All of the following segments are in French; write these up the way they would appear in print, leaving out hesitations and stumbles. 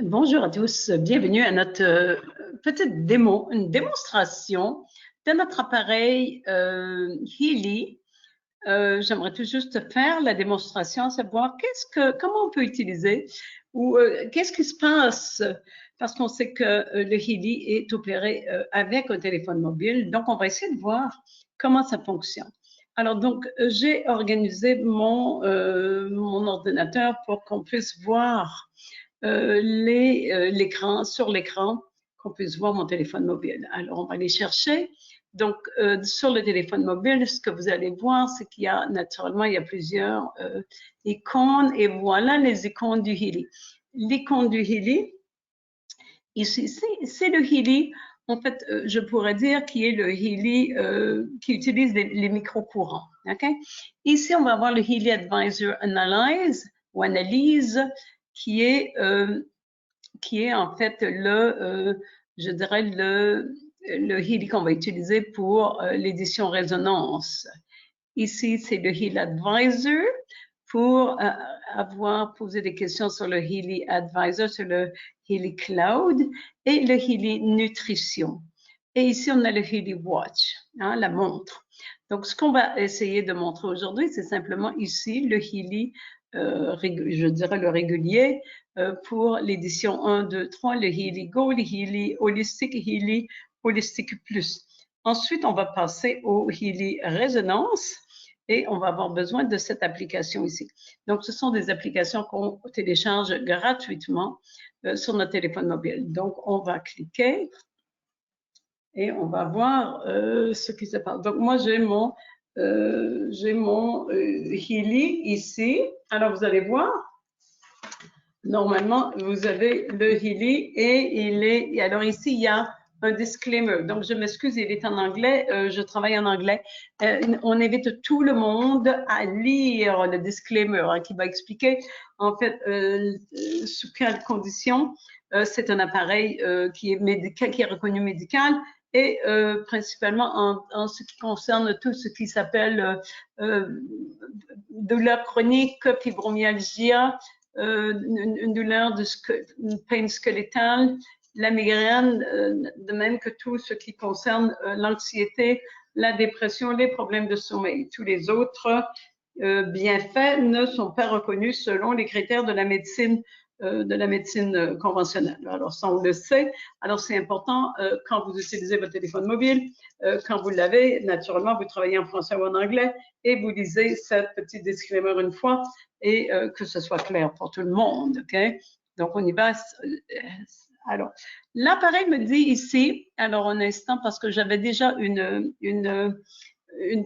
Bonjour à tous, bienvenue à notre petite une démonstration de notre appareil Healy. J'aimerais tout juste faire la démonstration, savoir comment on peut utiliser ou qu'est-ce qui se passe, parce qu'on sait que le Healy est opéré avec un téléphone mobile. Donc, on va essayer de voir comment ça fonctionne. Alors, donc, j'ai organisé mon ordinateur pour qu'on puisse voir sur l'écran, qu'on puisse voir mon téléphone mobile. Alors, on va aller chercher. Donc, sur le téléphone mobile, ce que vous allez voir, c'est qu'il y a, naturellement, il y a plusieurs icônes. Et voilà les icônes du Healy. L'icône du Healy, ici, c'est le Healy. En fait, je pourrais dire qui est le Healy qui utilise les micro-courants. Okay? Ici, on va avoir le Healy Advisor Analyze ou Analyse, qui est en fait je dirais le Healy qu'on va utiliser pour l'édition résonance. Ici, c'est le Healy Advisor pour avoir posé des questions sur le Healy Advisor, sur le Healy Cloud et le Healy Nutrition. Et ici, on a le Healy Watch, hein, la montre. Donc, ce qu'on va essayer de montrer aujourd'hui, c'est simplement ici le Healy, je dirais le régulier, pour l'édition 1, 2, 3, le Healy Go, le Healy Holistic Plus. Ensuite, on va passer au Healy Résonance et on va avoir besoin de cette application ici. Donc, ce sont des applications qu'on télécharge gratuitement sur notre téléphone mobile. Donc, on va cliquer et on va voir ce qui se passe. Donc, moi, j'ai mon Healy ici. Alors, vous allez voir. Normalement, vous avez le Healy et alors ici, il y a un disclaimer. Donc, je m'excuse, il est en anglais. Je travaille en anglais. On invite tout le monde à lire le disclaimer hein, qui va expliquer, en fait, sous quelles conditions c'est un appareil qui est reconnu médical et principalement en ce qui concerne tout ce qui s'appelle douleur chronique, fibromyalgie, une douleur une peine squelettale, la migraine, de même que tout ce qui concerne l'anxiété, la dépression, les problèmes de sommeil. Tous les autres bienfaits ne sont pas reconnus selon les critères de la médecine conventionnelle. Alors, ça, on le sait. Alors, c'est important quand vous utilisez votre téléphone mobile, quand vous l'avez, naturellement, vous travaillez en français ou en anglais et vous lisez cette petite disclaimer une fois et que ce soit clair pour tout le monde. OK? Donc, on y va. Alors, l'appareil me dit ici, alors un instant, parce que j'avais déjà une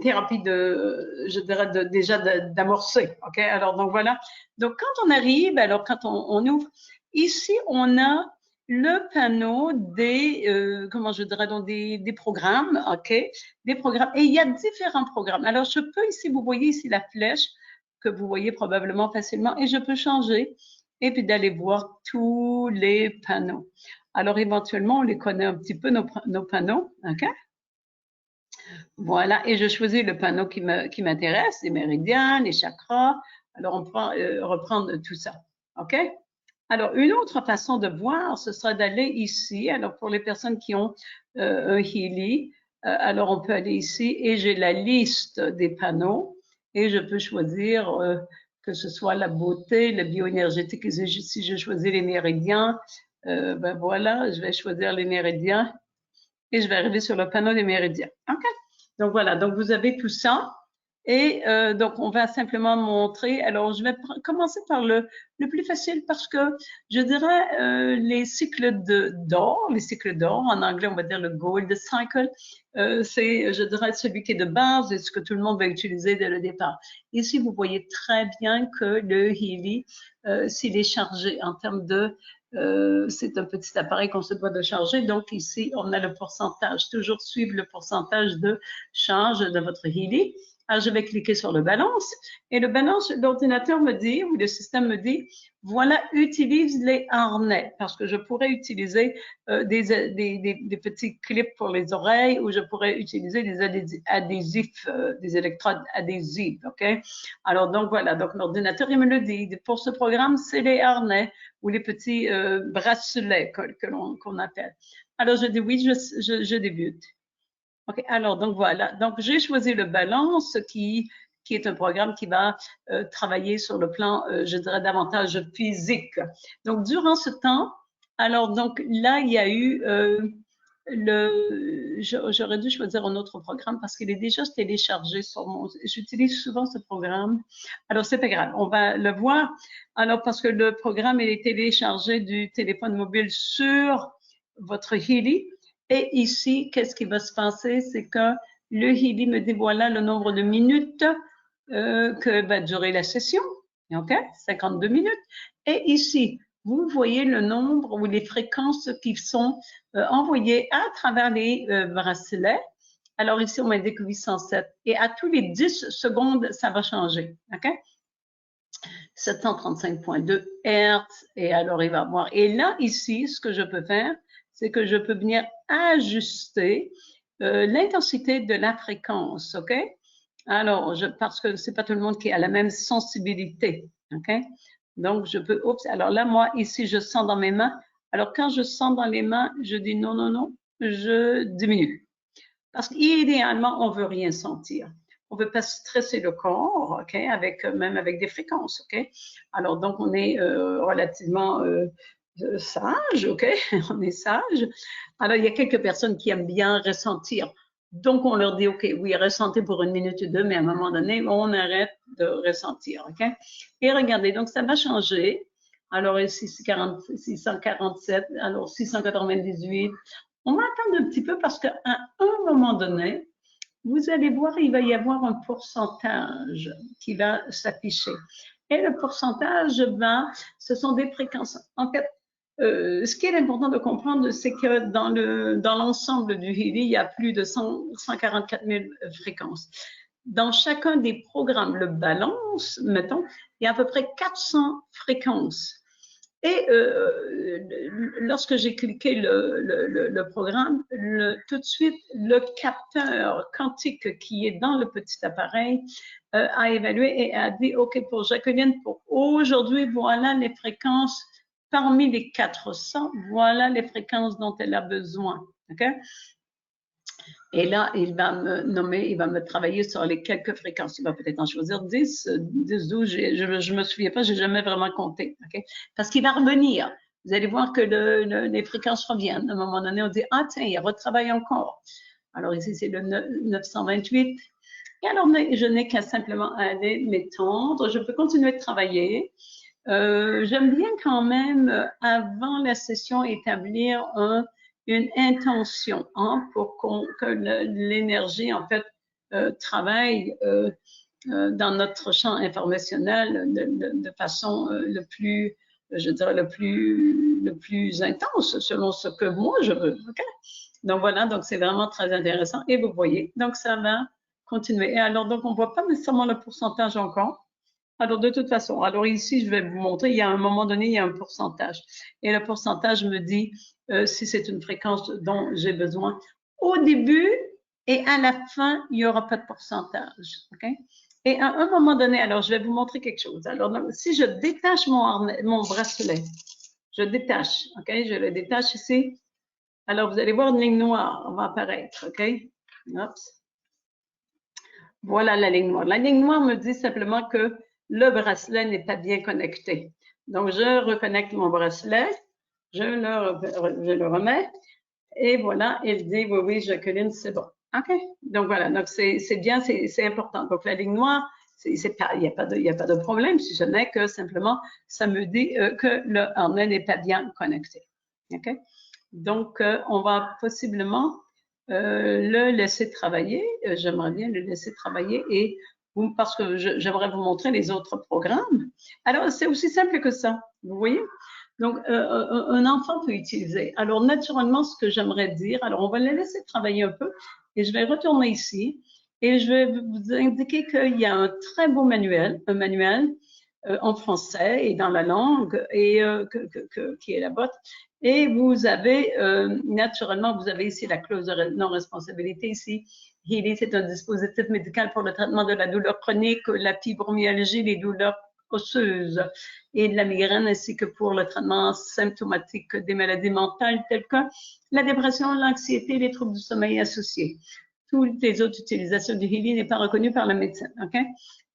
thérapie je dirais, déjà d'amorcer. OK? Alors, donc voilà. Donc, quand on arrive, alors quand on ouvre, ici, on a le panneau comment je dirais, donc des programmes, OK? Des programmes. Et il y a différents programmes. Alors, je peux ici, vous voyez ici la flèche que vous voyez probablement facilement et je peux changer et puis d'aller voir tous les panneaux. Alors, éventuellement, on les connaît un petit peu, nos panneaux, OK? Voilà, et je choisis le panneau qui m'intéresse, les méridiens, les chakras. Alors, on peut reprendre tout ça. OK? Alors, une autre façon de voir, ce sera d'aller ici. Alors, pour les personnes qui ont un Healy, alors on peut aller ici et j'ai la liste des panneaux et je peux choisir que ce soit la beauté, le bioénergétique. Si je choisis les méridiens, ben voilà, je vais choisir les méridiens et je vais arriver sur le panneau des méridiens. OK? Donc voilà, donc vous avez tout ça. Et donc, on va simplement montrer. Alors, je vais commencer par le plus facile parce que je dirais les cycles d'or, en anglais, on va dire le gold cycle, c'est, je dirais, celui qui est de base et ce que tout le monde va utiliser dès le départ. Ici, vous voyez très bien que le Healy, s'il est chargé en termes de c'est un petit appareil qu'on se doit de charger. Donc, ici, on a le pourcentage. Toujours suivre le pourcentage de charge de votre Healy. Alors, je vais cliquer sur le balance et le balance, l'ordinateur me dit, ou le système me dit, voilà, utilise les harnais parce que je pourrais utiliser des petits clips pour les oreilles ou je pourrais utiliser des adhésifs, des électrodes adhésives, OK? Alors, donc voilà, donc l'ordinateur, il me le dit. Pour ce programme, c'est les harnais ou les petits bracelets qu'on appelle. Alors, je dis oui, je débute. OK, alors, donc voilà. Donc, j'ai choisi le balance qui est un programme qui va travailler sur le plan, je dirais, davantage physique. Donc, durant ce temps, alors, donc là, il y a eu j'aurais dû choisir un autre programme parce qu'il est déjà téléchargé sur j'utilise souvent ce programme. Alors, c'est pas grave, on va le voir. Alors, parce que le programme, il est téléchargé du téléphone mobile sur votre Healy. Et ici, qu'est-ce qui va se passer? C'est que le Healy me dit voilà le nombre de minutes que va durer la session. OK? 52 minutes. Et ici, vous voyez le nombre ou les fréquences qui sont envoyées à travers les bracelets. Alors ici, on m'indique 807. Et à tous les 10 secondes, ça va changer. OK? 735.2 Hz. Et alors, il va voir. Et là, ici, ce que je peux faire, c'est que je peux venir ajuster l'intensité de la fréquence, OK? Alors, parce que c'est pas tout le monde qui a la même sensibilité, OK? Donc, je peux, oups, alors là, moi, ici, je sens dans mes mains. Alors, quand je sens dans les mains, je dis non, non, non, je diminue. Parce qu'idéalement, on veut rien sentir. On veut pas stresser le corps, OK, même avec des fréquences, OK? Alors, donc, on est relativement sage, OK? On est sage. Alors, il y a quelques personnes qui aiment bien ressentir. Donc, on leur dit, OK, oui, ressentez pour 1 minute ou 2, mais à un moment donné, on arrête de ressentir, OK? Et regardez, donc, ça va changer. Alors, ici, 647, alors 698. On va attendre un petit peu parce qu'à un moment donné, vous allez voir, il va y avoir un pourcentage qui va s'afficher. Et le pourcentage, ce sont des fréquences. En fait, ce qui est important de comprendre, c'est que dans l'ensemble du Healy, il y a plus de 144 000 fréquences. Dans chacun des programmes, le balance, mettons, il y a à peu près 400 fréquences. Et lorsque j'ai cliqué le programme, tout de suite, le capteur quantique qui est dans le petit appareil a évalué et a dit, OK, pour Jacqueline, pour aujourd'hui, voilà les fréquences parmi les 400, voilà les fréquences dont elle a besoin. OK? Et là, il va me nommer, il va me travailler sur les quelques fréquences. Il va peut-être en choisir 10, 12, je me souviens pas, j'ai jamais vraiment compté. OK? Parce qu'il va revenir. Vous allez voir que les fréquences reviennent. À un moment donné, on dit, ah tiens, il retravaille encore. Alors ici, c'est le 928. Et alors, je n'ai qu'à simplement aller m'étendre. Je peux continuer de travailler. J'aime bien quand même, avant la session, établir une intention pour que l'énergie, en fait, travaille dans notre champ informationnel de façon le plus, je dirais, le plus intense, selon ce que moi je veux. Okay? Donc voilà, donc c'est vraiment très intéressant. Et vous voyez, donc ça va continuer. Et alors, donc on ne voit pas nécessairement le pourcentage encore. Alors, de toute façon, alors ici, je vais vous montrer, il y a un moment donné, il y a un pourcentage. Et le pourcentage me dit si c'est une fréquence dont j'ai besoin. Au début et à la fin, il n'y aura pas de pourcentage. OK? Et à un moment donné, alors, je vais vous montrer quelque chose. Alors, donc, si je détache mon bracelet, je détache, OK? Je le détache ici. Alors, vous allez voir une ligne noire va apparaître, OK? Oups. Voilà la ligne noire. La ligne noire me dit simplement que le bracelet n'est pas bien connecté. Donc, je reconnecte mon bracelet, je le remets, et voilà, il dit, oui, oui, Jacqueline, c'est bon. OK? Donc, voilà, donc c'est bien, c'est important. Donc, la ligne noire, il n'y a pas de problème, si ce n'est que simplement, ça me dit que le harnais n'est pas bien connecté. OK? Donc, on va possiblement le laisser travailler. J'aimerais bien le laisser travailler et parce que j'aimerais vous montrer les autres programmes. Alors, c'est aussi simple que ça, vous voyez? Donc, un enfant peut utiliser. Alors, naturellement, ce que j'aimerais dire, alors on va le laisser travailler un peu et je vais retourner ici Et je vais vous indiquer qu'il y a un très beau manuel, en français et dans la langue et qui est là-bas. Et vous avez, naturellement, vous avez ici la clause de non-responsabilité ici. Healy, c'est un dispositif médical pour le traitement de la douleur chronique, la fibromyalgie, les douleurs osseuses et de la migraine, ainsi que pour le traitement symptomatique des maladies mentales telles que la dépression, l'anxiété, les troubles du sommeil associés. Toutes les autres utilisations du Healy n'est pas reconnue par la médecine, OK?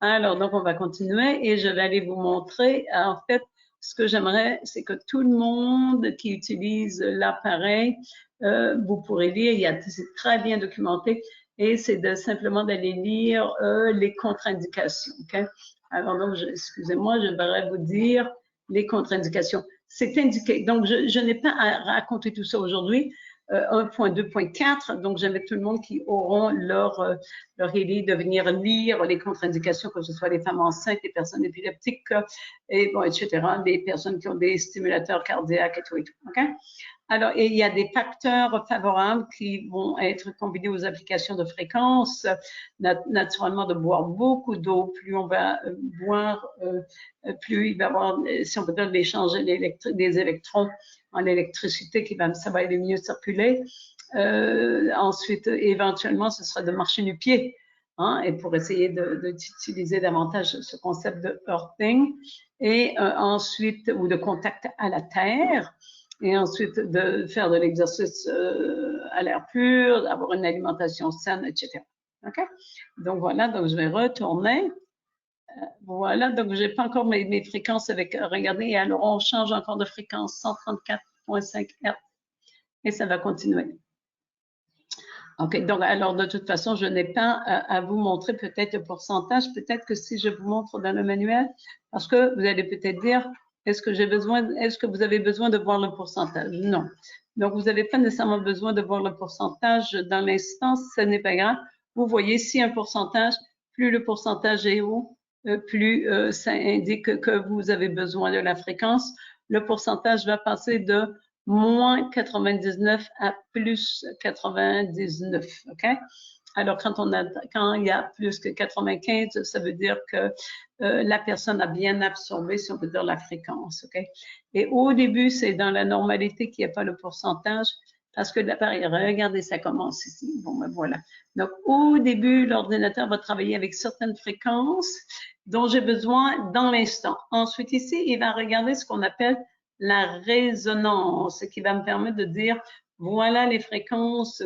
Alors, donc, on va continuer et je vais aller vous montrer, en fait, ce que j'aimerais, c'est que tout le monde qui utilise l'appareil, vous pourrez lire, c'est très bien documenté, et c'est simplement d'aller lire les contre-indications, OK? Alors, donc, excusez-moi, je devrais vous dire les contre-indications. C'est indiqué. Donc, je n'ai pas à raconter tout ça aujourd'hui. 1.2.4, donc j'invite tout le monde qui auront leur idée de venir lire les contre-indications, que ce soit les femmes enceintes, les personnes épileptiques, et bon, etc., des personnes qui ont des stimulateurs cardiaques et tout et tout. OK? Alors, il y a des facteurs favorables qui vont être combinés aux applications de fréquence. Naturellement, de boire beaucoup d'eau. Plus on va boire, plus il va y avoir, si on peut dire, l'échange des électrons en électricité, ça va aller mieux circuler. Ensuite, éventuellement, ce sera de marcher du pied, hein, et pour essayer d'utiliser davantage ce concept de earthing. Et ensuite, ou de contact à la terre. Et ensuite, de faire de l'exercice à l'air pur, d'avoir une alimentation saine, etc. OK? Donc, voilà, donc je vais retourner. Voilà, donc j'ai pas encore mes fréquences avec, regardez, alors on change encore de fréquence, 134.5 Hz, et ça va continuer. OK, donc alors de toute façon, je n'ai pas à vous montrer peut-être le pourcentage, peut-être que si je vous montre dans le manuel, parce que vous allez peut-être dire, est-ce que vous avez besoin de voir le pourcentage? Non. Donc, vous n'avez pas nécessairement besoin de voir le pourcentage dans l'instant, ce n'est pas grave. Vous voyez, si un pourcentage, plus le pourcentage est haut, plus ça indique que vous avez besoin de la fréquence. Le pourcentage va passer de moins 99 à plus 99, OK? Alors, quand il y a plus que 95, ça veut dire que la personne a bien absorbé, si on peut dire, la fréquence, OK? Et au début, c'est dans la normalité qu'il n'y a pas le pourcentage, parce que l'appareil, regardez, ça commence ici. Bon, ben voilà. Donc, au début, l'ordinateur va travailler avec certaines fréquences dont j'ai besoin dans l'instant. Ensuite, ici, il va regarder ce qu'on appelle la résonance, qui va me permettre de dire, voilà les fréquences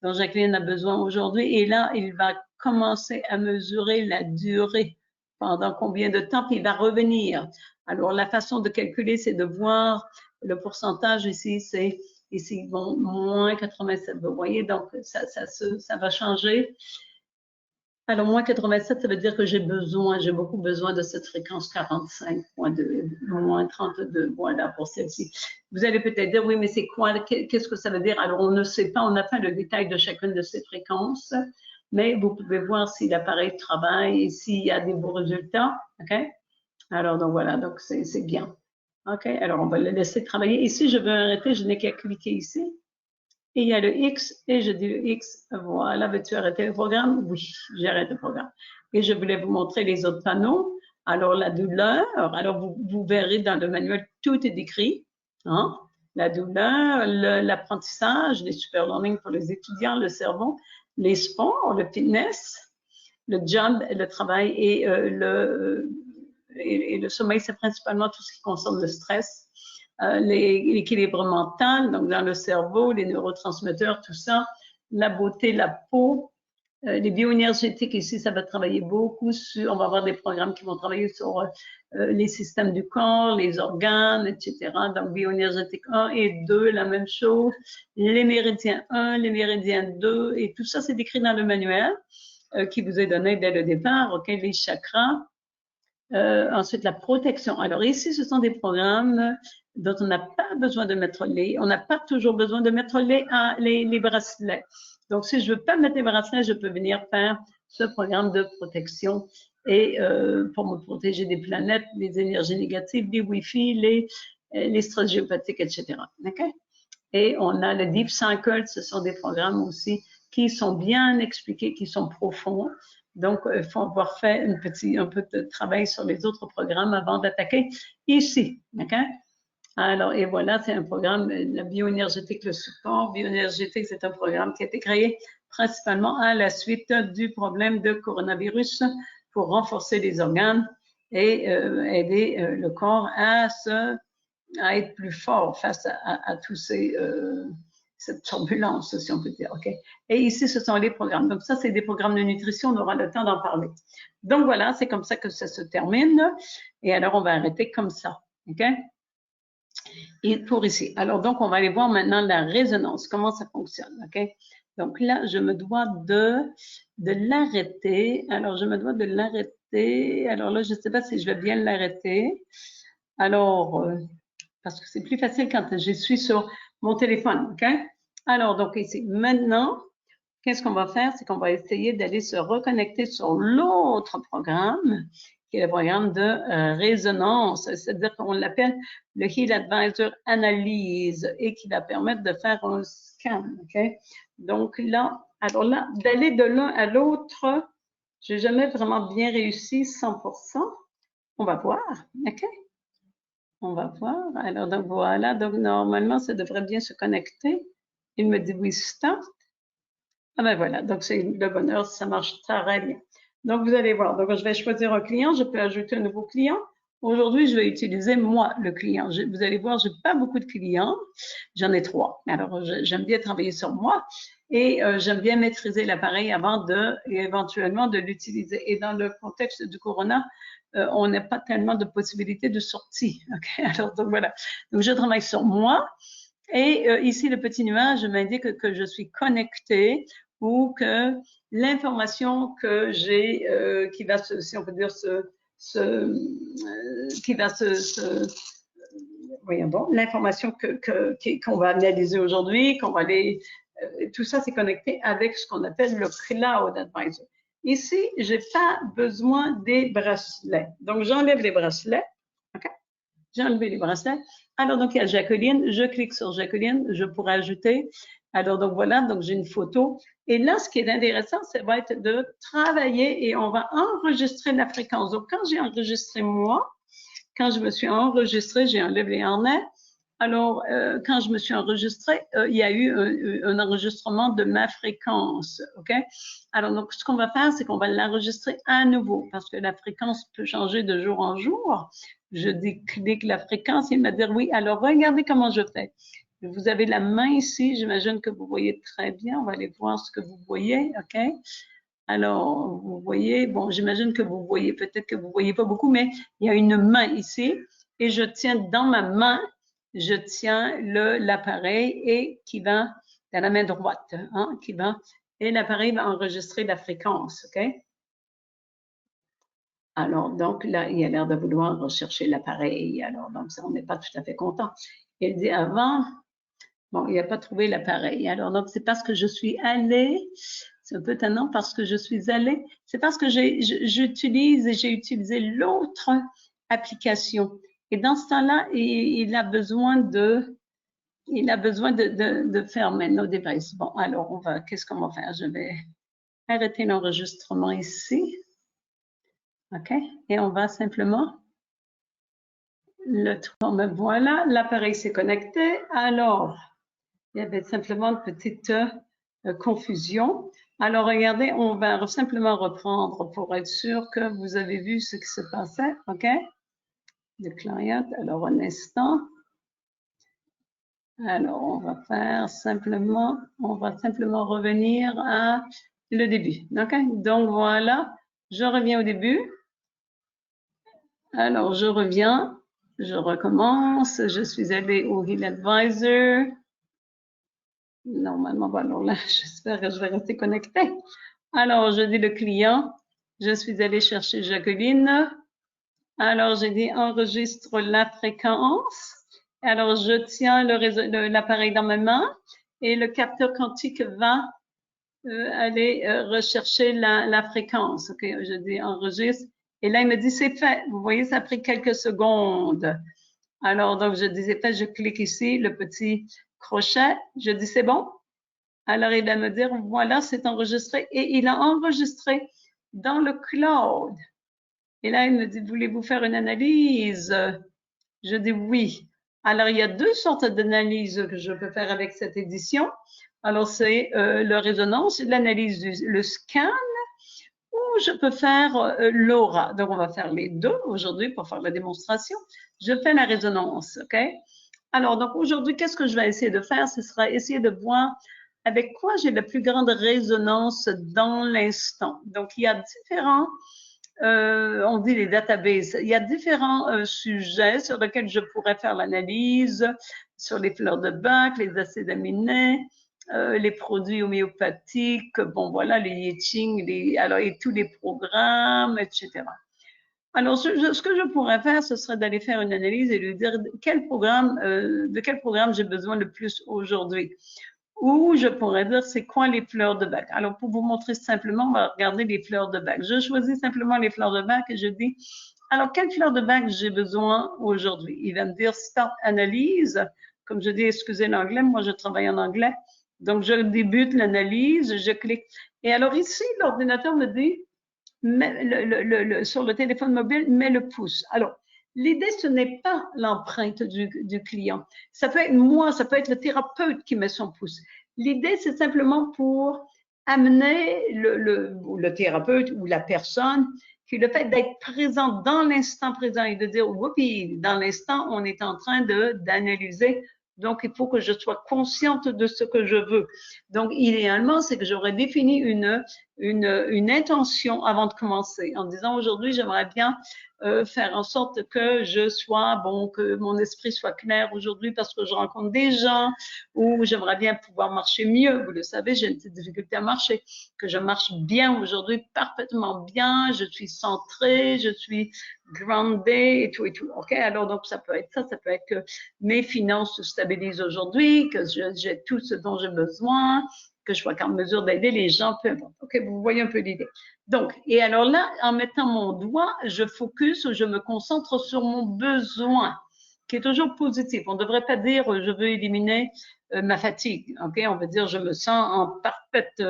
dont Jacqueline a besoin aujourd'hui. Et là, il va commencer à mesurer la durée, pendant combien de temps, puis il va revenir. Alors, la façon de calculer, c'est de voir le pourcentage ici, c'est ici, bon, moins 87, vous voyez, donc ça va changer. Alors, moins 87, ça veut dire que j'ai beaucoup besoin de cette fréquence 45.2, moins 32, voilà, pour celle-ci. Vous allez peut-être dire, oui, mais c'est quoi, qu'est-ce que ça veut dire? Alors, on ne sait pas, on n'a pas le détail de chacune de ces fréquences, mais vous pouvez voir si l'appareil travaille et s'il y a des beaux résultats, OK? Alors, donc voilà, donc c'est bien. OK, alors on va le laisser travailler. Ici, je veux arrêter, je n'ai qu'à cliquer ici. Et il y a le X, et je dis le X, voilà, veux-tu arrêter le programme? Oui, j'arrête le programme. Et je voulais vous montrer les autres panneaux. Alors, la douleur, alors vous verrez dans le manuel, tout est décrit. Hein? La douleur, l'apprentissage, les super learning pour les étudiants, le cerveau, les sports, le fitness, le job, le travail et le sommeil, c'est principalement tout ce qui concerne le stress. L'équilibre mental, donc dans le cerveau, les neurotransmetteurs, tout ça, la beauté, la peau, les bioénergétiques ici, ça va travailler beaucoup sur, on va avoir des programmes qui vont travailler sur les systèmes du corps, les organes, etc. Donc, bioénergétique 1 et 2, la même chose. Les méridiens 1, les méridiens 2, et tout ça, c'est décrit dans le manuel qui vous est donné dès le départ, OK, les chakras. Ensuite, la protection. Alors ici, ce sont des programmes dont on n'a pas besoin de mettre on n'a pas toujours besoin de mettre les bracelets. Donc, si je veux pas mettre les bracelets, je peux venir faire ce programme de protection et pour me protéger des planètes, des énergies négatives, des Wi-Fi, les stress géopathiques, etc. Okay? Et on a le Deep Cycle, ce sont des programmes aussi qui sont bien expliqués, qui sont profonds. Donc, il faut avoir fait un peu de travail sur les autres programmes avant d'attaquer ici. Okay? Alors, et voilà, c'est un programme, la bioénergétique, le support bioénergétique, c'est un programme qui a été créé principalement à la suite du problème de coronavirus pour renforcer les organes et aider le corps à être plus fort face à tous cette turbulence, si on peut dire. Okay? Et ici, ce sont les programmes. Donc, ça, c'est des programmes de nutrition. On aura le temps d'en parler. Donc, voilà, c'est comme ça que ça se termine. Et alors, on va arrêter comme ça. OK? Et pour ici. Alors, donc, on va aller voir maintenant la résonance, comment ça fonctionne. OK? Donc, là, je me dois de l'arrêter. Alors, je me dois de l'arrêter. Alors là, je ne sais pas si je vais bien l'arrêter. Alors, parce que c'est plus facile quand je suis sur mon téléphone, OK? Alors, donc ici, maintenant, qu'est-ce qu'on va faire? C'est qu'on va essayer d'aller se reconnecter sur l'autre programme, qui est le programme de résonance, c'est-à-dire qu'on l'appelle le Heal Advisor Analyse et qui va permettre de faire un scan, OK? Donc là, alors là, d'aller de l'un à l'autre, je n'ai jamais vraiment bien réussi 100%. On va voir, OK? On va voir. Alors, donc voilà. Donc, normalement, ça devrait bien se connecter. Il me dit oui, start. Ah ben voilà. Donc, c'est le bonheur. Ça marche très bien. Donc, vous allez voir. Donc, je vais choisir un client. Je peux ajouter un nouveau client. Aujourd'hui, je vais utiliser moi, le client. Vous allez voir, j'ai pas beaucoup de clients. J'en ai 3. Alors, j'aime bien travailler sur moi et j'aime bien maîtriser l'appareil avant éventuellement de l'utiliser. Et dans le contexte du corona, on n'a pas tellement de possibilités de sortie. Okay? Alors, donc voilà. Donc, je travaille sur moi. Et ici, le petit nuage m'indique que je suis connectée ou que l'information que j'ai, qui va si on peut dire, qui va voyons donc, l'information qu'on va analyser aujourd'hui, qu'on va aller, tout ça, c'est connecté avec ce qu'on appelle le Cloud Advisor. Ici, je n'ai pas besoin des bracelets. Donc, j'enlève les bracelets. Okay? J'ai enlevé les bracelets. Alors, donc, il y a Jacqueline. Je clique sur Jacqueline. Je pourrais ajouter. Alors, donc, voilà. Donc, j'ai une photo. Et là, ce qui est intéressant, ça va être de travailler et on va enregistrer la fréquence. Donc, quand j'ai enregistré moi, quand je me suis enregistrée, j'ai enlevé les harnais. Alors, quand je me suis enregistrée, il y a eu un enregistrement de ma fréquence, OK? Alors, donc, ce qu'on va faire, c'est qu'on va l'enregistrer à nouveau parce que la fréquence peut changer de jour en jour. Je clique la fréquence, il va dire oui. Alors, regardez comment je fais. Vous avez la main ici, j'imagine que vous voyez très bien. On va aller voir ce que vous voyez, OK? Alors, vous voyez, bon, j'imagine que vous voyez, peut-être que vous voyez pas beaucoup, mais il y a une main ici et je tiens dans ma main, je tiens l'appareil et qui va dans la main droite, hein, et l'appareil va enregistrer la fréquence, OK? Alors, donc là, il a l'air de vouloir rechercher l'appareil. Alors, donc ça, on n'est pas tout à fait content. Il dit avant, bon, il n'a pas trouvé l'appareil. Alors, donc, c'est parce que je suis allée, c'est un peu étonnant parce que je suis allée, c'est parce que j'utilise et j'ai utilisé l'autre application. Et dans ce temps-là, il a besoin de faire maintenant des devices. Bon, alors, qu'est-ce qu'on va faire? Je vais arrêter l'enregistrement ici. OK? Et on va simplement me voilà, l'appareil s'est connecté. Alors, il y avait simplement une petite confusion. Alors, regardez, on va simplement reprendre pour être sûr que vous avez vu ce qui se passait. OK? Le client. Alors, un instant. Alors, on va simplement revenir à le début. OK? Donc, voilà. Je reviens au début. Alors, je reviens. Je recommence. Je suis allée au Heal Advisor. Normalement, bon, alors là, j'espère que je vais rester connectée. Alors, je dis le client. Je suis allée chercher Jacqueline. Alors, j'ai dit enregistre la fréquence. Alors, je tiens l'appareil dans ma main et le capteur quantique va aller rechercher la fréquence. OK, je dis enregistre. Et là, il me dit c'est fait. Vous voyez, ça a pris quelques secondes. Alors, donc, je disais fait, je clique ici, le petit crochet. Je dis c'est bon. Alors, il va me dire, voilà, c'est enregistré. Et il a enregistré dans le cloud. Et là, il me dit, voulez-vous faire une analyse? Je dis oui. Alors, il y a deux sortes d'analyses que je peux faire avec cette édition. Alors, c'est la résonance, l'analyse, le scan, ou je peux faire l'aura. Donc, on va faire les deux aujourd'hui pour faire la démonstration. Je fais la résonance, OK? Alors, donc aujourd'hui, qu'est-ce que je vais essayer de faire? Ce sera essayer de voir avec quoi j'ai la plus grande résonance dans l'instant. Donc, il y a différents, on dit les databases, il y a différents sujets sur lesquels je pourrais faire l'analyse, sur les fleurs de Bach, les acides aminés, les produits homéopathiques, bon voilà, les Yeching, alors, et tous les programmes, etc. Alors, ce que je pourrais faire, ce serait d'aller faire une analyse et lui dire de quel programme j'ai besoin le plus aujourd'hui. Ou je pourrais dire c'est quoi les fleurs de Bach. Alors, pour vous montrer simplement, on va regarder les fleurs de Bach. Je choisis simplement les fleurs de Bach et je dis, alors, quelle fleur de Bach j'ai besoin aujourd'hui? Il va me dire Start Analyse. Comme je dis, excusez l'anglais, moi je travaille en anglais. Donc, je débute l'analyse, je clique. Et alors ici, l'ordinateur me dit, sur le téléphone mobile, mets le pouce. Alors, l'idée, ce n'est pas l'empreinte du client. Ça peut être moi, ça peut être le thérapeute qui met son pouce. L'idée, c'est simplement pour amener le thérapeute ou la personne qui le fait d'être présent dans l'instant présent et de dire, oupi, dans l'instant, on est en train d'analyser. Donc, il faut que je sois consciente de ce que je veux. Donc, idéalement, c'est que j'aurais défini une intention avant de commencer en disant aujourd'hui, j'aimerais bien faire en sorte que je sois, bon, que mon esprit soit clair aujourd'hui parce que je rencontre des gens ou j'aimerais bien pouvoir marcher mieux. Vous le savez, j'ai une petite difficulté à marcher, que je marche bien aujourd'hui, parfaitement bien, je suis centrée, je suis groundée et tout et tout. OK? Alors, donc, ça peut être ça peut être que mes finances se stabilisent aujourd'hui, que j'ai tout ce dont j'ai besoin, que je sois en mesure d'aider les gens, peu importe. OK, vous voyez un peu l'idée. Donc, et alors là, en mettant mon doigt, je focus ou je me concentre sur mon besoin, qui est toujours positif. On ne devrait pas dire je veux éliminer ma fatigue. OK, on veut dire je me sens en parfaite,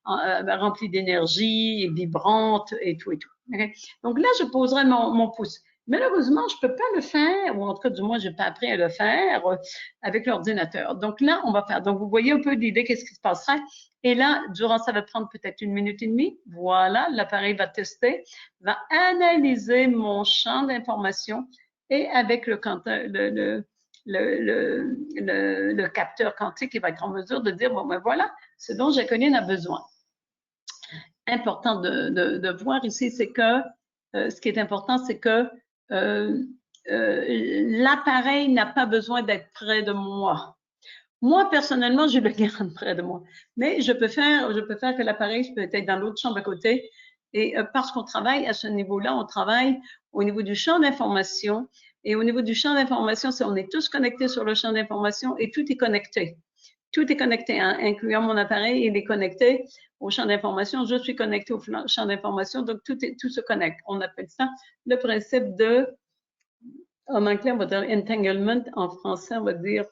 remplie d'énergie et vibrante et tout et tout. Okay? Donc là, je poserai mon pouce. Malheureusement, je peux pas le faire, ou en tout cas, du moins, j'ai pas appris à le faire avec l'ordinateur. Donc là, on va faire. Donc, vous voyez un peu l'idée, qu'est-ce qui se passerait. Et là, durant, ça va prendre peut-être 1 minute et demie. Voilà, l'appareil va tester, va analyser mon champ d'information et avec le capteur quantique, il va être en mesure de dire, bon, ben voilà, ce dont Jacqueline a besoin. Important de voir ici, c'est que, ce qui est important, c'est que l'appareil n'a pas besoin d'être près de moi. Moi, personnellement, je le garde près de moi. Mais je peux faire que l'appareil peut être dans l'autre chambre à côté. Et parce qu'on travaille à ce niveau-là, on travaille au niveau du champ d'information. Et au niveau du champ d'information, on est tous connectés sur le champ d'information et tout est connecté. Tout est connecté, hein, incluant mon appareil, il est connecté au champ d'information. Je suis connecté au champ d'information, donc tout se connecte. On appelle ça le principe de, en anglais, on va dire entanglement. En français, on va dire,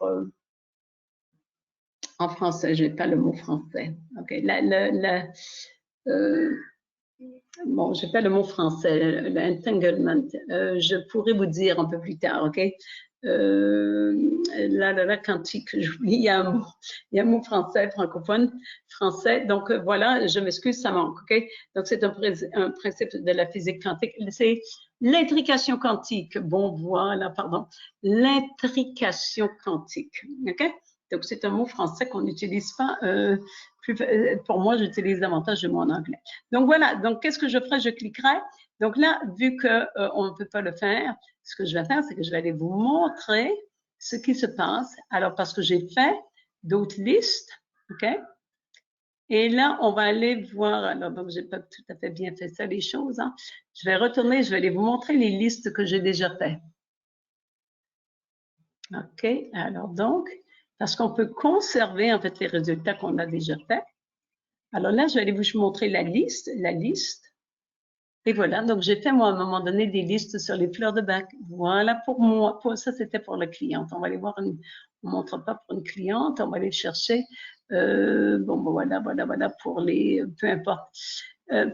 en français, je n'ai pas le mot français. OK. Bon, je n'ai pas le mot français, l'entanglement. Je pourrais vous dire un peu plus tard, OK? Quantique, j'oublie, il y a un mot français, francophone, français. Donc, voilà, je m'excuse, ça manque, OK? Donc, c'est un principe de la physique quantique. C'est l'intrication quantique. Bon, voilà, pardon. L'intrication quantique, OK? Donc, c'est un mot français qu'on n'utilise pas. Pour moi, j'utilise davantage le mot en anglais. Donc, voilà. Donc, qu'est-ce que je ferai? Je cliquerai. Donc là, vu qu'on ne peut pas le faire, ce que je vais faire, c'est que je vais aller vous montrer ce qui se passe. Alors, parce que j'ai fait d'autres listes, OK? Et là, on va aller voir, alors donc, j'ai pas tout à fait bien fait ça, les choses, hein. Je vais retourner, je vais aller vous montrer les listes que j'ai déjà faites. OK? Alors donc, parce qu'on peut conserver, en fait, les résultats qu'on a déjà faits. Alors là, je vais aller vous montrer la liste. Et voilà, donc j'ai fait, moi, à un moment donné, des listes sur les fleurs de Bach. Voilà pour moi. Ça, c'était pour la cliente. On va aller voir, on ne montre pas pour une cliente, on va aller chercher Bon, voilà, pour les, peu importe.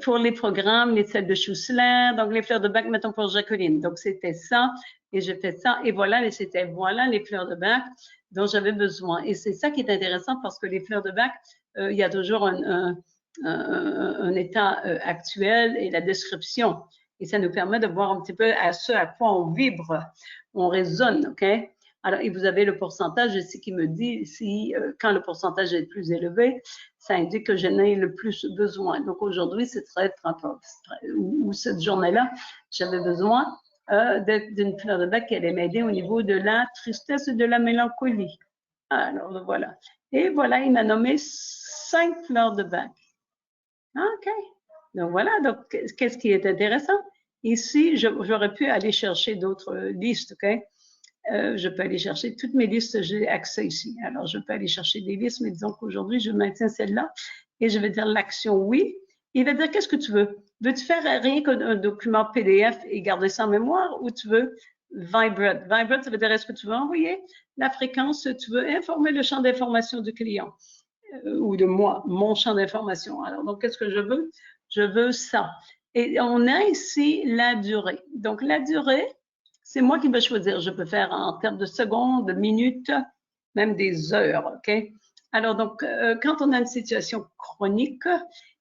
Pour les programmes, les sels de Schussler, donc les fleurs de bac, mettons pour Jacqueline. Donc, c'était ça, et je fais ça, et voilà, voilà les fleurs de bac dont j'avais besoin. Et c'est ça qui est intéressant parce que les fleurs de bac, il y a toujours un état actuel et la description. Et ça nous permet de voir un petit peu à ce à quoi on vibre, on résonne, OK? Alors, et vous avez le pourcentage ici qui me dit si quand le pourcentage est plus élevé, ça indique que j'en ai le plus besoin. Donc aujourd'hui, c'est très ou cette journée-là, j'avais besoin d'une fleur de bac qui allait m'aider au niveau de la tristesse et de la mélancolie. Alors voilà. Et voilà, il m'a nommé 5 fleurs de bac. OK. Donc voilà, donc qu'est-ce qui est intéressant? Ici, j'aurais pu aller chercher d'autres listes, OK? Je peux aller chercher toutes mes listes, j'ai accès ici. Alors, je peux aller chercher des listes, mais disons qu'aujourd'hui, je maintiens celle-là et je vais dire l'action oui. Il va dire qu'est-ce que tu veux? Veux-tu faire rien qu'un document PDF et garder ça en mémoire ou tu veux Vibrate? Vibrate, ça veut dire est-ce que tu veux envoyer la fréquence, tu veux informer le champ d'information du client ou de moi, mon champ d'information. Alors, donc, qu'est-ce que je veux? Je veux ça. Et on a ici la durée. Donc, la durée, c'est moi qui vais choisir. Je peux faire en termes de secondes, de minutes, même des heures, OK? Alors, donc, quand on a une situation chronique,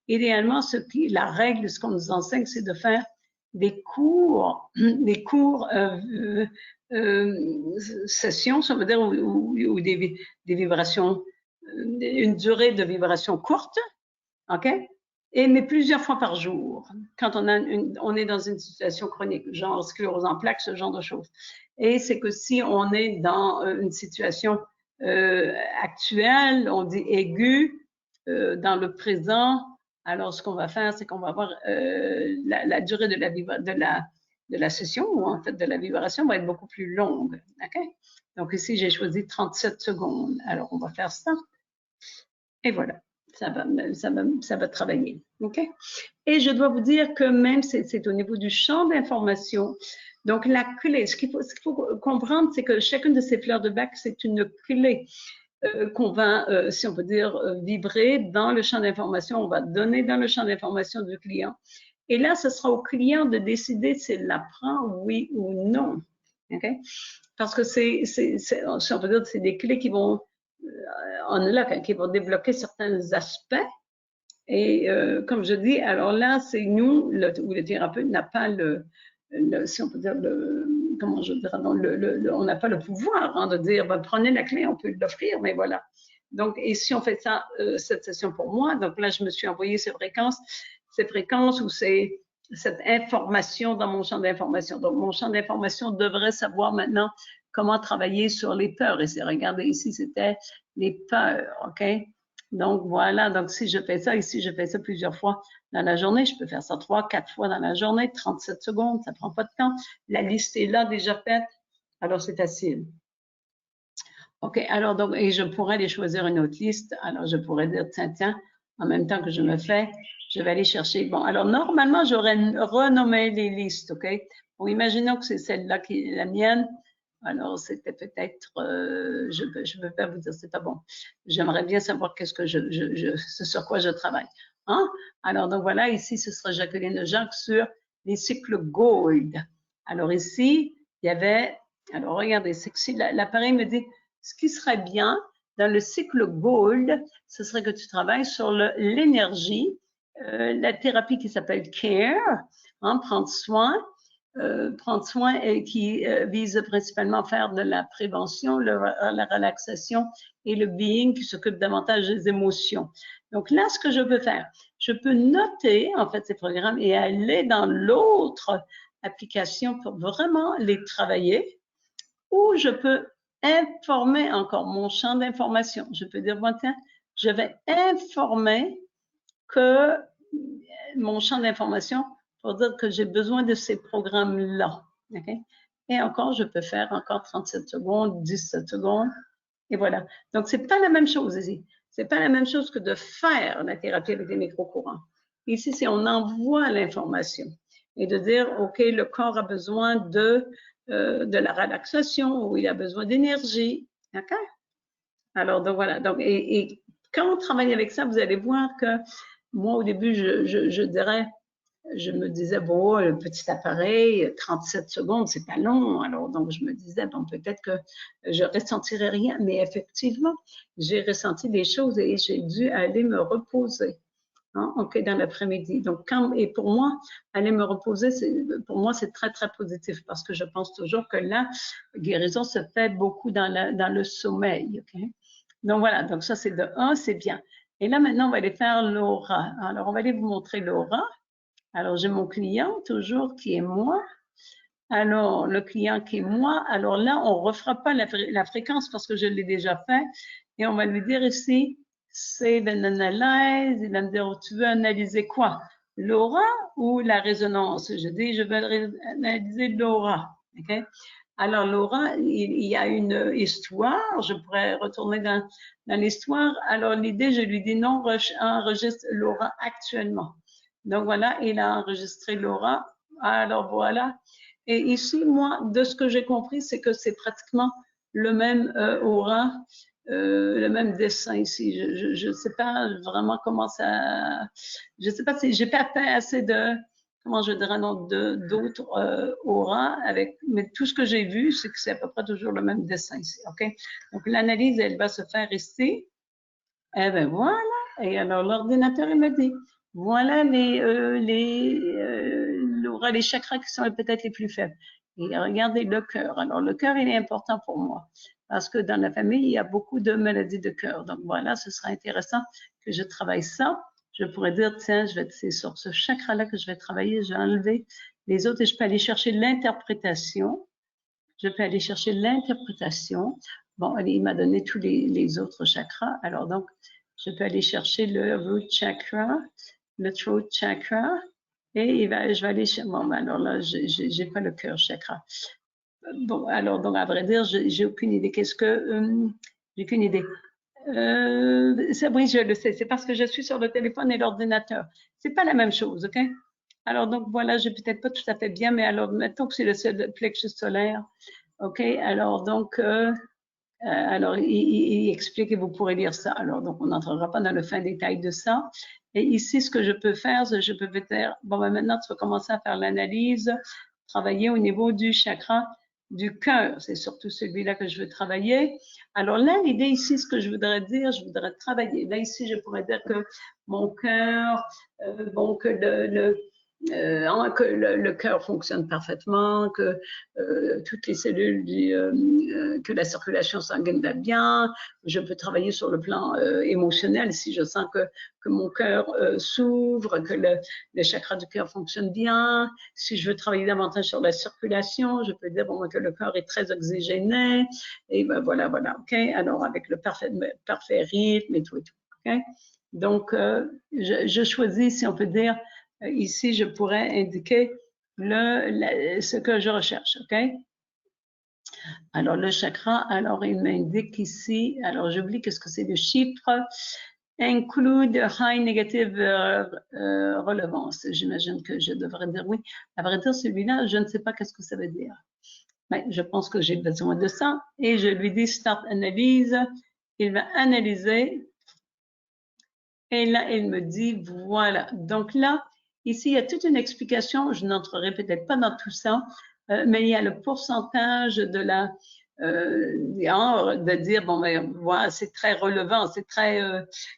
idéalement, la règle, ce qu'on nous enseigne, c'est de faire des cours sessions, ça veut dire, ou des vibrations, une durée de vibration courte, OK? Mais plusieurs fois par jour, quand on est dans une situation chronique, genre sclérose en plaques, ce genre de choses. Et c'est que si on est dans une situation actuelle, on dit aiguë, dans le présent, alors ce qu'on va faire, c'est qu'on va avoir la durée de la session, ou en fait de la vibration, va être beaucoup plus longue. OK? Donc ici, j'ai choisi 37 secondes. Alors, on va faire ça. Et voilà. Ça va travailler. OK? Et je dois vous dire que même c'est au niveau du champ d'information. Donc, la clé, ce qu'il faut comprendre, c'est que chacune de ces fleurs de bac, c'est une clé qu'on va, si on peut dire, vibrer dans le champ d'information. On va donner dans le champ d'information du client. Et là, ce sera au client de décider s'il la prend, oui ou non. OK? Parce que si on peut dire, c'est des clés qui vont qui vont débloquer certains aspects. Et comme je dis, alors là, c'est nous, où le thérapeute n'a pas si on peut dire, comment je dirais, on n'a pas le pouvoir de dire, ben, prenez la clé, on peut l'offrir, mais voilà. Donc, et si on fait ça, cette session pour moi, donc là, je me suis envoyé ces fréquences ou cette information dans mon champ d'information. Donc, mon champ d'information devrait savoir maintenant comment travailler sur les peurs. Et c'est, regardez ici, c'était les peurs, OK? Donc, voilà. Donc, si je fais ça ici, je fais ça plusieurs fois dans la journée. Je peux faire ça 3, 4 fois dans la journée, 37 secondes, ça prend pas de temps. La liste est là, déjà faite. Alors, c'est facile. OK. Alors, donc, et je pourrais aller choisir une autre liste. Alors, je pourrais dire, tiens, en même temps que je me fais, je vais aller chercher. Bon, alors, normalement, j'aurais renommé les listes, OK? Bon, imaginons que c'est celle-là qui est la mienne. Alors, c'était peut-être, je ne veux pas vous dire, c'est pas bon. J'aimerais bien savoir qu'est-ce que ce sur quoi je travaille. Hein? Alors, donc voilà, ici, ce sera Jacqueline Jacques sur les cycles Gold. Alors ici, il y avait, alors regardez, l'appareil me dit, ce qui serait bien dans le cycle Gold, ce serait que tu travailles sur l'énergie, la thérapie qui s'appelle Care, hein, prendre soin et qui vise principalement à faire de la prévention, la relaxation et le being qui s'occupe davantage des émotions. Donc là, ce que je peux faire, je peux noter en fait ces programmes et aller dans l'autre application pour vraiment les travailler, ou je peux informer encore mon champ d'information. Je peux dire, bon, tiens, je vais informer que mon champ d'information pour dire que j'ai besoin de ces programmes-là. Okay? Et encore, je peux faire encore 37 secondes, 17 secondes, et voilà. Donc, c'est pas la même chose ici. C'est pas la même chose que de faire la thérapie avec des micro-courants. Ici, c'est on envoie l'information et de dire, OK, le corps a besoin de la relaxation ou il a besoin d'énergie. D'accord? Alors, donc voilà. Donc, et quand on travaille avec ça, vous allez voir que moi, au début, je dirais, je me disais, bon, le petit appareil, 37 secondes, c'est pas long. Alors, donc, je me disais, bon, peut-être que je ressentirais rien. Mais effectivement, j'ai ressenti des choses et j'ai dû aller me reposer. Hein, OK, dans l'après-midi. Donc, et pour moi, aller me reposer, pour moi, c'est très, très positif parce que je pense toujours que la guérison se fait beaucoup dans le sommeil. OK? Donc, voilà. Donc, ça, c'est de 1, c'est bien. Et là, maintenant, on va aller faire l'aura. Alors, on va aller vous montrer l'aura. Alors, j'ai mon client toujours qui est moi. Alors, le client qui est moi. Alors là, on ne refera pas la fréquence parce que je l'ai déjà fait. Et on va lui dire ici, save and analyze. Il va me dire, tu veux analyser quoi? L'aura ou la résonance? Je dis, je veux analyser l'aura. Okay? Alors, l'aura, il y a une histoire. Je pourrais retourner dans l'histoire. Alors, l'idée, je lui dis, non, enregistre l'aura actuellement. Donc, voilà, il a enregistré l'aura. Alors, voilà. Et ici, moi, de ce que j'ai compris, c'est que c'est pratiquement le même aura, le même dessin ici. Je ne sais pas vraiment comment ça. Je ne sais pas si j'ai pas fait assez de, comment je dirais, d'autres auras avec. Mais tout ce que j'ai vu, c'est que c'est à peu près toujours le même dessin ici. OK? Donc, l'analyse, elle va se faire ici. Eh bien, voilà. Et alors, l'ordinateur, il me dit, voilà les chakras qui sont peut-être les plus faibles. Et regardez le cœur. Alors, le cœur, il est important pour moi parce que dans la famille, il y a beaucoup de maladies de cœur. Donc, voilà, ce sera intéressant que je travaille ça. Je pourrais dire, tiens, c'est sur ce chakra-là que je vais travailler, je vais enlever les autres et je peux aller chercher l'interprétation. Je peux aller chercher l'interprétation. Bon, il m'a donné tous les autres chakras. Alors, donc, je peux aller chercher le root chakra, le throat chakra, et je vais aller chercher. Bon, ben alors là, j'ai pas le cœur chakra. Bon, alors, donc, à vrai dire, j'ai aucune idée. J'ai aucune idée. Oui, je le sais. C'est parce que je suis sur le téléphone et l'ordinateur. C'est pas la même chose, OK? Alors, donc, voilà, je vais peut-être pas tout à fait bien, mais alors, mettons que c'est le plexus solaire. OK? Alors, donc, alors, il explique et vous pourrez lire ça. Alors, donc, on n'entrera pas dans le fin détail de ça. Et ici, ce que je peux faire, je peux dire, bon, ben maintenant, tu vas commencer à faire l'analyse, travailler au niveau du chakra du cœur. C'est surtout celui-là que je veux travailler. Alors là, l'idée ici, ce que je voudrais dire, je voudrais travailler. Là, ici, je pourrais dire que mon cœur, bon, que que le cœur fonctionne parfaitement, que toutes les cellules, que la circulation sanguine va bien. Je peux travailler sur le plan émotionnel si je sens que mon cœur s'ouvre, que le chakra du cœur fonctionne bien. Si je veux travailler davantage sur la circulation, je peux dire bon, que le cœur est très oxygéné. Et ben voilà, voilà, ok. Alors avec le parfait rythme et tout et tout, ok. Donc je choisis, si on peut dire, ici je pourrais indiquer ce que je recherche, ok. Alors, le chakra, alors il m'indique ici, alors j'oublie qu'est-ce que c'est le chiffre, include high negative relevance. J'imagine que je devrais dire oui. À vrai dire, celui-là, je ne sais pas qu'est-ce que ça veut dire. Mais je pense que j'ai besoin de ça. Et je lui dis start analyse. Il va analyser. Et là, il me dit voilà. Donc là, ici, il y a toute une explication. Je n'entrerai peut-être pas dans tout ça. Mais il y a le pourcentage de de dire, bon, ben, voilà, c'est très relevant, c'est très,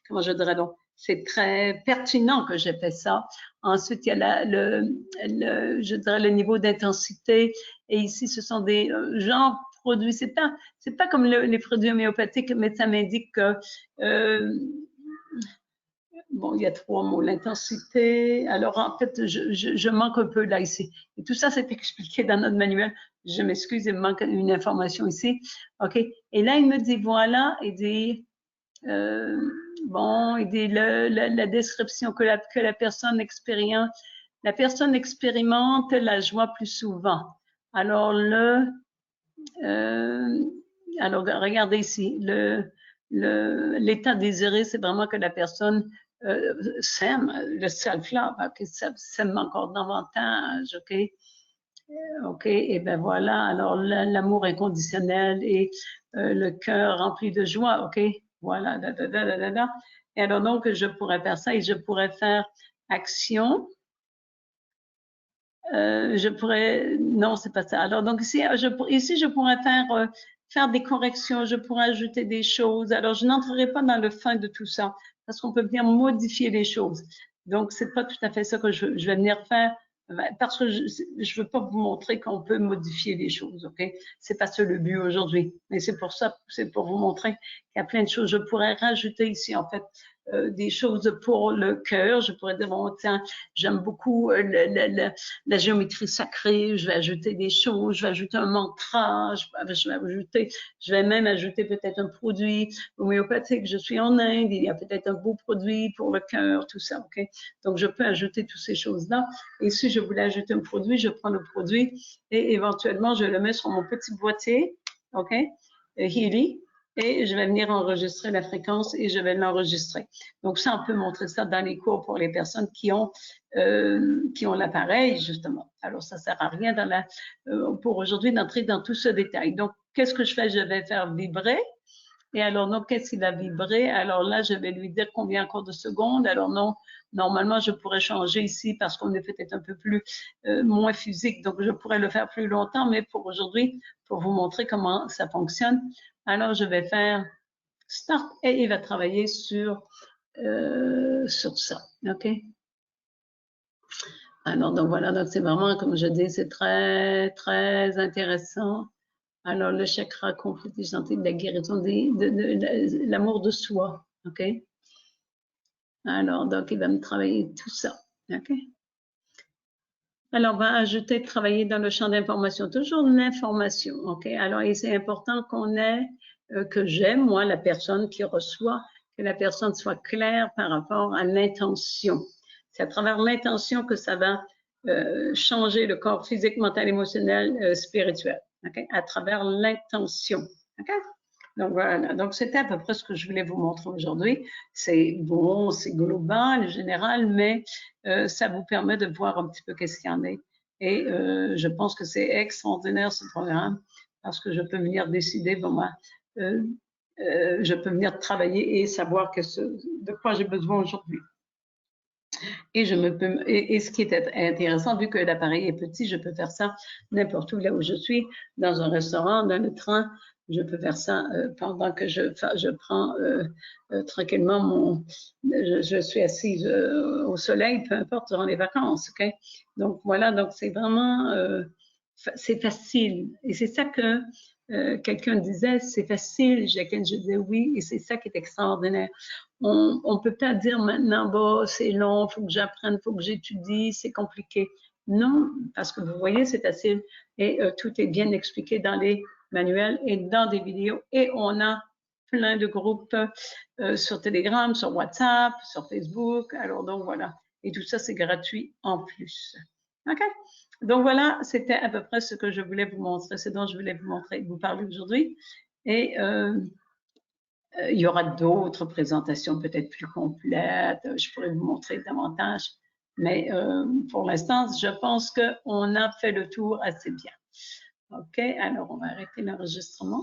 comment je dirais donc, c'est très pertinent que j'ai fait ça. Ensuite, il y a je dirais le niveau d'intensité. Et ici, ce sont des genres produits. C'est pas comme les produits homéopathiques, mais ça m'indique que, bon, il y a 3 mots, l'intensité. Alors, en fait, je manque un peu là, ici. Et tout ça, c'est expliqué dans notre manuel. Je m'excuse, il me manque une information ici. OK. Et là, il me dit, voilà, il dit, bon, il dit la description que la personne expérimente. La personne expérimente la joie plus souvent. Alors, alors, regardez ici, l'état désiré, c'est vraiment que la personne s'aime, le self-love, okay, s'aime encore davantage, OK? OK, et ben voilà, alors l'amour inconditionnel et le cœur rempli de joie, OK? Voilà, Et alors donc, je pourrais faire ça et je pourrais faire action. Je pourrais, non, c'est pas ça. Alors donc ici, je pourrais faire des corrections, je pourrais ajouter des choses. Alors je n'entrerai pas dans le fin de tout ça parce qu'on peut bien modifier les choses. Donc c'est pas tout à fait ça que je vais venir faire parce que je veux pas vous montrer qu'on peut modifier les choses, ok? C'est pas ça le but aujourd'hui, mais c'est pour ça, c'est pour vous montrer qu'il y a plein de choses. Je pourrais rajouter ici en fait des choses pour le cœur. Je pourrais dire bon tiens, j'aime beaucoup la géométrie sacrée, je vais ajouter des choses, je vais ajouter un mantra, je vais même ajouter peut-être un produit homéopathique. Je suis en Inde, il y a peut-être un beau produit pour le cœur, tout ça, ok? Donc, je peux ajouter toutes ces choses-là. Et si je voulais ajouter un produit, je prends le produit et éventuellement, je le mets sur mon petit boîtier, ok? Healy. Et je vais venir enregistrer la fréquence et je vais l'enregistrer. Donc, ça, on peut montrer ça dans les cours pour les personnes qui ont l'appareil, justement. Alors, ça sert à rien pour aujourd'hui d'entrer dans tout ce détail. Donc, qu'est-ce que je fais? Je vais faire vibrer. Et alors, donc, qu'est-ce qu'il va vibrer? Alors là, je vais lui dire combien encore de secondes. Alors non, normalement, je pourrais changer ici parce qu'on est peut-être un peu plus, moins physique. Donc, je pourrais le faire plus longtemps, mais pour aujourd'hui, pour vous montrer comment ça fonctionne, alors je vais faire start et il va travailler sur ça. OK? Alors, donc voilà, donc c'est vraiment, comme je dis, c'est très, très intéressant. Alors, le chakra conflit gentil de la guérison de l'amour de soi. OK? Alors, donc, il va me travailler tout ça. OK? Alors, on va ajouter travailler dans le champ d'information. Toujours l'information. OK? Alors, et c'est important qu'on ait, que j'aime, moi, la personne qui reçoit, que la personne soit claire par rapport à l'intention. C'est à travers l'intention que ça va changer le corps physique, mental, émotionnel, spirituel. Okay? À travers l'intention. Okay? Donc voilà, donc c'était à peu près ce que je voulais vous montrer aujourd'hui. C'est bon, c'est global, général, mais ça vous permet de voir un petit peu qu'est-ce qu'il y en a. Et je pense que c'est extraordinaire ce programme parce que je peux venir décider, bon, je peux venir travailler et savoir de quoi j'ai besoin aujourd'hui. Et ce qui est intéressant, vu que l'appareil est petit, je peux faire ça n'importe où là où je suis, dans un restaurant, dans le train. Je peux faire ça pendant que je prends tranquillement je suis assise au soleil, peu importe durant les vacances, ok? Donc voilà, donc c'est vraiment, c'est facile. Et c'est ça que quelqu'un disait, c'est facile. Je disais oui, et c'est ça qui est extraordinaire. On peut pas dire maintenant, bon, c'est long, faut que j'apprenne, faut que j'étudie, c'est compliqué. Non, parce que vous voyez, c'est facile et tout est bien expliqué dans les manuels et dans des vidéos. Et on a plein de groupes sur Telegram, sur WhatsApp, sur Facebook. Alors donc voilà. Et tout ça, c'est gratuit en plus. OK? Donc voilà, c'était à peu près ce que je voulais vous montrer, ce dont je voulais vous parler aujourd'hui. Et il y aura d'autres présentations peut-être plus complètes. Je pourrais vous montrer davantage. Mais pour l'instant, je pense qu'on a fait le tour assez bien. OK, alors on va arrêter l'enregistrement.